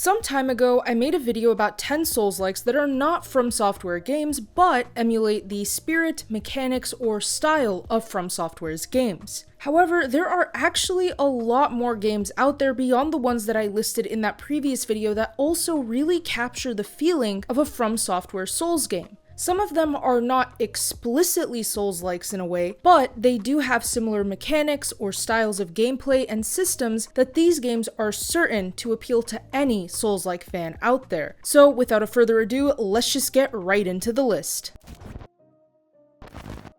Some time ago, I made a video about 10 Soulslikes that are not FromSoftware games, but emulate the spirit, mechanics, or style of FromSoftware's games. However, there are actually a lot more games out there beyond the ones that I listed in that previous video that also really capture the feeling of a FromSoftware Souls game. Some of them are not explicitly Souls-likes in a way, but they do have similar mechanics or styles of gameplay and systems that these games are certain to appeal to any Souls-like fan out there. So without a further ado, let's just get right into the list.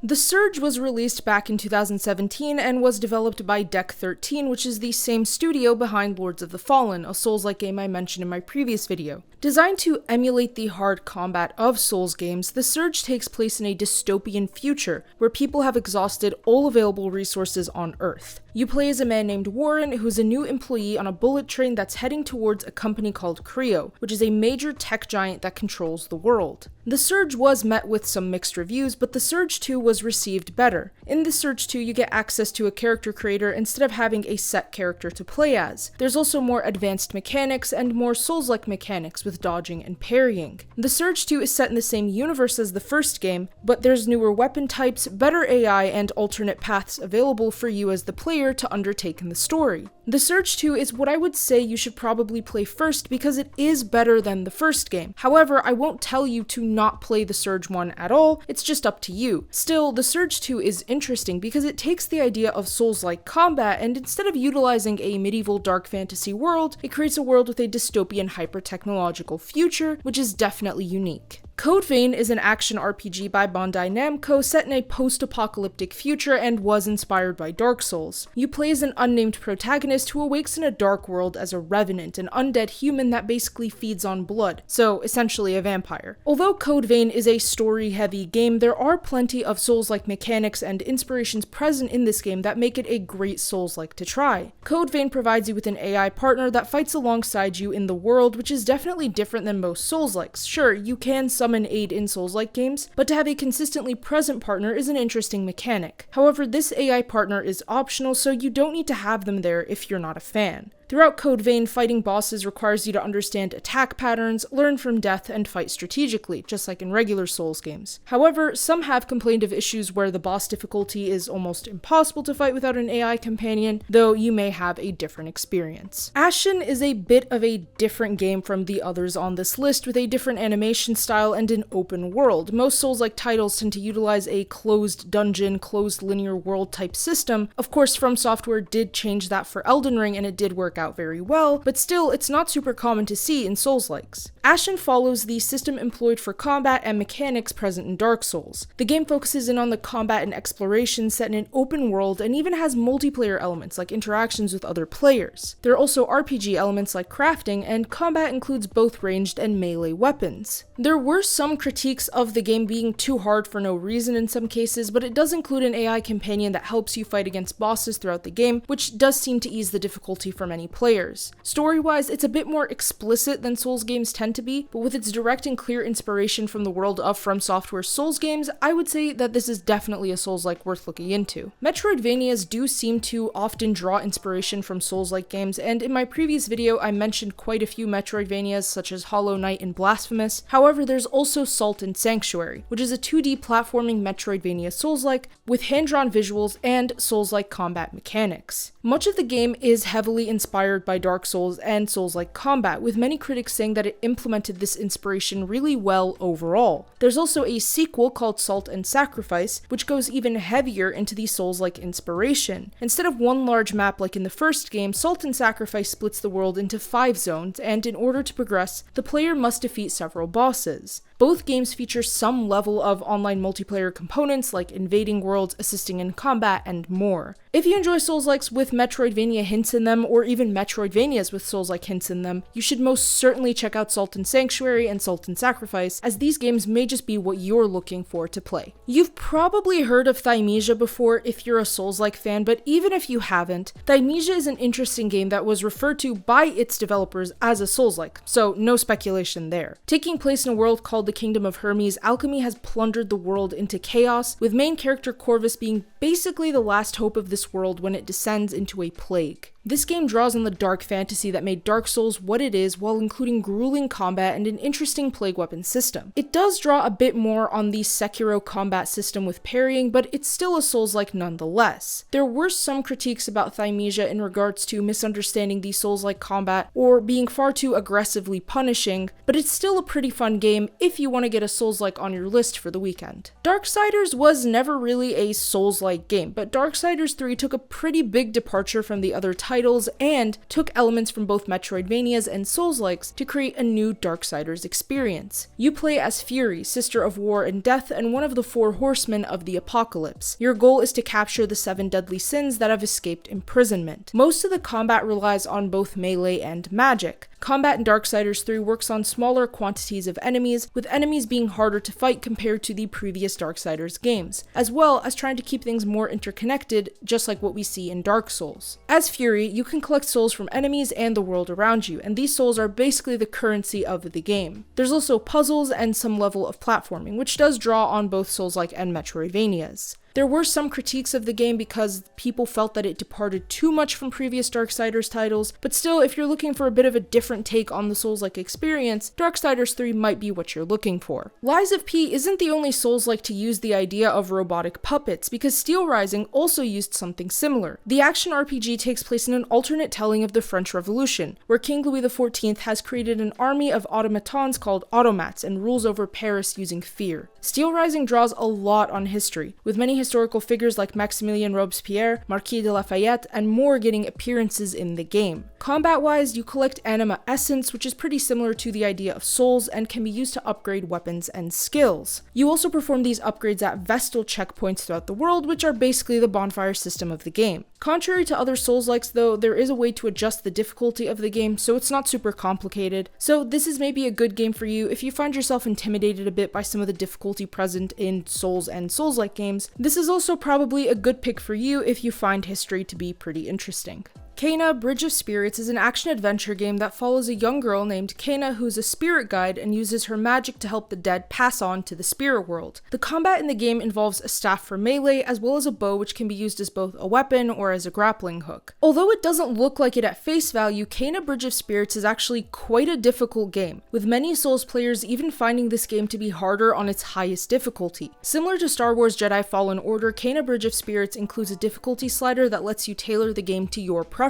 The Surge was released back in 2017 and was developed by Deck 13, which is the same studio behind Lords of the Fallen, a Souls-like game I mentioned in my previous video. Designed to emulate the hard combat of Souls games, The Surge takes place in a dystopian future where people have exhausted all available resources on Earth. You play as a man named Warren, who's a new employee on a bullet train that's heading towards a company called Creo, which is a major tech giant that controls the world. The Surge was met with some mixed reviews, but The Surge 2 was received better. In The Surge 2, you get access to a character creator instead of having a set character to play as. There's also more advanced mechanics and more Souls-like mechanics with dodging and parrying. The Surge 2 is set in the same universe as the first game, but there's newer weapon types, better AI, and alternate paths available for you as the player to undertake in the story. The Surge 2 is what I would say you should probably play first because it is better than the first game. However, I won't tell you to not play the Surge 1 at all, it's just up to you. Still, the Surge 2 is interesting because it takes the idea of Souls-like combat and instead of utilizing a medieval dark fantasy world, it creates a world with a dystopian hyper-technological future, which is definitely unique. Code Vein is an action RPG by Bandai Namco set in a post-apocalyptic future and was inspired by Dark Souls. You play as an unnamed protagonist who awakes in a dark world as a revenant, an undead human that basically feeds on blood, so essentially a vampire. Although Code Vein is a story-heavy game, there are plenty of Souls-like mechanics and inspirations present in this game that make it a great Souls-like to try. Code Vein provides you with an AI partner that fights alongside you in the world, which is definitely different than most Souls-likes. Sure, you can summon aid in Souls-like games, but to have a consistently present partner is an interesting mechanic. However, this AI partner is optional, so you don't need to have them there if you're not a fan. Throughout Code Vein, fighting bosses requires you to understand attack patterns, learn from death, and fight strategically, just like in regular Souls games. However, some have complained of issues where the boss difficulty is almost impossible to fight without an AI companion, though you may have a different experience. Ashen is a bit of a different game from the others on this list, with a different animation style and an open world. Most Souls-like titles tend to utilize a closed dungeon, closed linear world type system. Of course, FromSoftware did change that for Elden Ring, and it did work out very well, but still, it's not super common to see in Souls-likes. Ashen follows the system employed for combat and mechanics present in Dark Souls. The game focuses in on the combat and exploration set in an open world and even has multiplayer elements like interactions with other players. There are also RPG elements like crafting, and combat includes both ranged and melee weapons. There were some critiques of the game being too hard for no reason in some cases, but it does include an AI companion that helps you fight against bosses throughout the game, which does seem to ease the difficulty for many players. Story-wise, it's a bit more explicit than Souls games tend to be, but with its direct and clear inspiration from the world of FromSoftware Souls games, I would say that this is definitely a Souls-like worth looking into. Metroidvanias do seem to often draw inspiration from Souls-like games, and in my previous video I mentioned quite a few Metroidvanias such as Hollow Knight and Blasphemous. However, there's also Salt and Sanctuary, which is a 2D platforming Metroidvania Souls-like with hand-drawn visuals and Souls-like combat mechanics. Much of the game is heavily inspired by Dark Souls and Souls-like combat, with many critics saying that it implemented this inspiration really well overall. There's also a sequel called Salt and Sacrifice, which goes even heavier into the Souls-like inspiration. Instead of one large map like in the first game, Salt and Sacrifice splits the world into 5 zones, and in order to progress, the player must defeat several bosses. Both games feature some level of online multiplayer components like invading worlds, assisting in combat, and more. If you enjoy Souls-likes with Metroidvania hints in them, or even Metroidvanias with Souls-like hints in them, you should most certainly check out Salt and Sanctuary and Salt and Sacrifice, as these games may just be what you're looking for to play. You've probably heard of Thymesia before if you're a Souls-like fan, but even if you haven't, Thymesia is an interesting game that was referred to by its developers as a Souls-like, so no speculation there. Taking place in a world called the Kingdom of Hermes, alchemy has plundered the world into chaos, with main character Corvus being basically the last hope of this world when it descends into a plague. This game draws on the dark fantasy that made Dark Souls what it is while including grueling combat and an interesting plague weapon system. It does draw a bit more on the Sekiro combat system with parrying, but it's still a Souls-like nonetheless. There were some critiques about Thymesia in regards to misunderstanding the Souls-like combat or being far too aggressively punishing, but it's still a pretty fun game if you want to get a Souls-like on your list for the weekend. Darksiders was never really a Souls-like game, but Darksiders 3 took a pretty big departure from the other titles and took elements from both Metroidvanias and Soulslikes to create a new Darksiders experience. You play as Fury, sister of war and death, and one of the 4 horsemen of the apocalypse. Your goal is to capture the 7 deadly sins that have escaped imprisonment. Most of the combat relies on both melee and magic. Combat in Darksiders 3 works on smaller quantities of enemies, with enemies being harder to fight compared to the previous Darksiders games, as well as trying to keep things more interconnected, just like what we see in Dark Souls. As Fury, you can collect souls from enemies and the world around you, and these souls are basically the currency of the game. There's also puzzles and some level of platforming, which does draw on both Souls-like and Metroidvanias. There were some critiques of the game because people felt that it departed too much from previous Darksiders titles, but still, if you're looking for a bit of a different take on the Souls-like experience, Darksiders 3 might be what you're looking for. Lies of P isn't the only Souls-like to use the idea of robotic puppets, because Steelrising also used something similar. The action RPG takes place in an alternate telling of the French Revolution, where King Louis XIV has created an army of automatons called automats and rules over Paris using fear. Steelrising draws a lot on history, with many historical figures like Maximilien Robespierre, Marquis de Lafayette, and more getting appearances in the game. Combat-wise, you collect anima essence, which is pretty similar to the idea of souls and can be used to upgrade weapons and skills. You also perform these upgrades at Vestal checkpoints throughout the world, which are basically the bonfire system of the game. Contrary to other Souls-likes though, there is a way to adjust the difficulty of the game, so it's not super complicated. So this is maybe a good game for you if you find yourself intimidated a bit by some of the difficulty present in Souls and Souls-like games. This is also probably a good pick for you if you find history to be pretty interesting. Kena, Bridge of Spirits is an action-adventure game that follows a young girl named Kena who's a spirit guide and uses her magic to help the dead pass on to the spirit world. The combat in the game involves a staff for melee as well as a bow, which can be used as both a weapon or as a grappling hook. Although it doesn't look like it at face value, Kena, Bridge of Spirits is actually quite a difficult game, with many Souls players even finding this game to be harder on its highest difficulty. Similar to Star Wars Jedi Fallen Order, Kena, Bridge of Spirits includes a difficulty slider that lets you tailor the game to your preferences.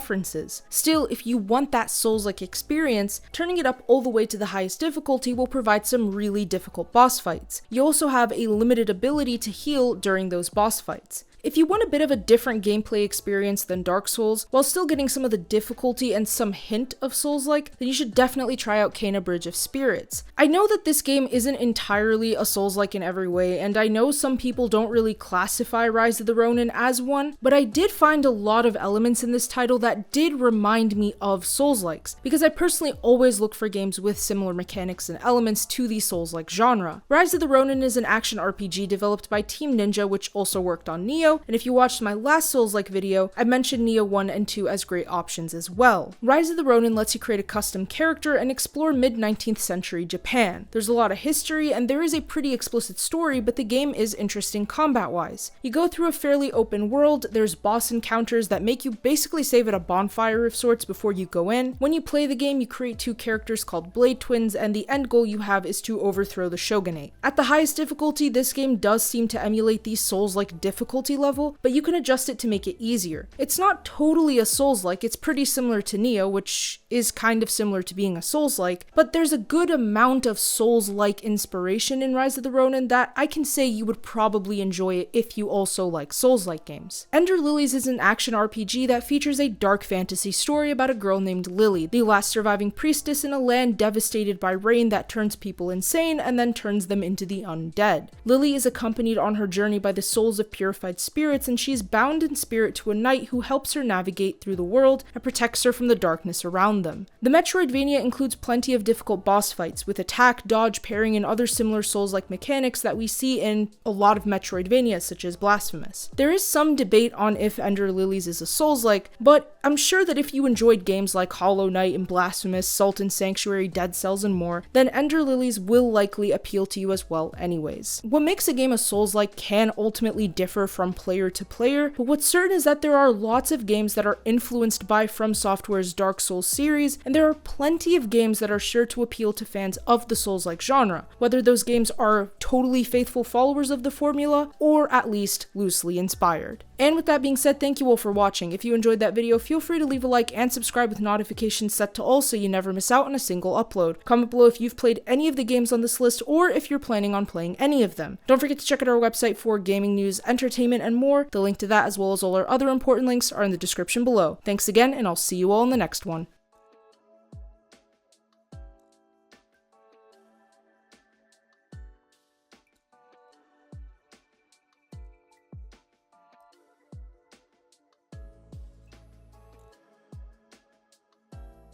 Still, if you want that Souls-like experience, turning it up all the way to the highest difficulty will provide some really difficult boss fights. You also have a limited ability to heal during those boss fights. If you want a bit of a different gameplay experience than Dark Souls, while still getting some of the difficulty and some hint of Souls-like, then you should definitely try out Kena, Bridge of Spirits. I know that this game isn't entirely a Souls-like in every way, and I know some people don't really classify Rise of the Ronin as one, but I did find a lot of elements in this title that did remind me of Souls-likes, because I personally always look for games with similar mechanics and elements to the Souls-like genre. Rise of the Ronin is an action RPG developed by Team Ninja, which also worked on Nioh, and if you watched my last Souls-like video, I mentioned Nioh 1 and 2 as great options as well. Rise of the Ronin lets you create a custom character and explore mid-19th century Japan. There's a lot of history and there is a pretty explicit story, but the game is interesting combat-wise. You go through a fairly open world, there's boss encounters that make you basically save at a bonfire of sorts before you go in. When you play the game, you create 2 characters called Blade Twins, and the end goal you have is to overthrow the shogunate. At the highest difficulty, this game does seem to emulate the Souls-like difficulty level, but you can adjust it to make it easier. It's not totally a Souls-like, it's pretty similar to Nioh, which is kind of similar to being a Souls-like, but there's a good amount of Souls-like inspiration in Rise of the Ronin that I can say you would probably enjoy it if you also like Souls-like games. Ender Lilies is an action RPG that features a dark fantasy story about a girl named Lily, the last surviving priestess in a land devastated by rain that turns people insane and then turns them into the undead. Lily is accompanied on her journey by the souls of purified spirits, and she's bound in spirit to a knight who helps her navigate through the world and protects her from the darkness around them. The Metroidvania includes plenty of difficult boss fights, with attack, dodge, parrying, and other similar Souls-like mechanics that we see in a lot of Metroidvanias, such as Blasphemous. There is some debate on if Ender Lilies is a Souls-like, but I'm sure that if you enjoyed games like Hollow Knight and Blasphemous, Salt and Sanctuary, Dead Cells, and more, then Ender Lilies will likely appeal to you as well anyways. What makes a game a Souls-like can ultimately differ from player to player, but what's certain is that there are lots of games that are influenced by FromSoftware's Dark Souls series, and there are plenty of games that are sure to appeal to fans of the Souls-like genre, whether those games are totally faithful followers of the formula, or at least loosely inspired. And with that being said, thank you all for watching. If you enjoyed that video, feel free to leave a like and subscribe with notifications set to all so you never miss out on a single upload. Comment below if you've played any of the games on this list or if you're planning on playing any of them. Don't forget to check out our website for gaming news, entertainment, and more. The link to that as well as all our other important links are in the description below. Thanks again, and I'll see you all in the next one.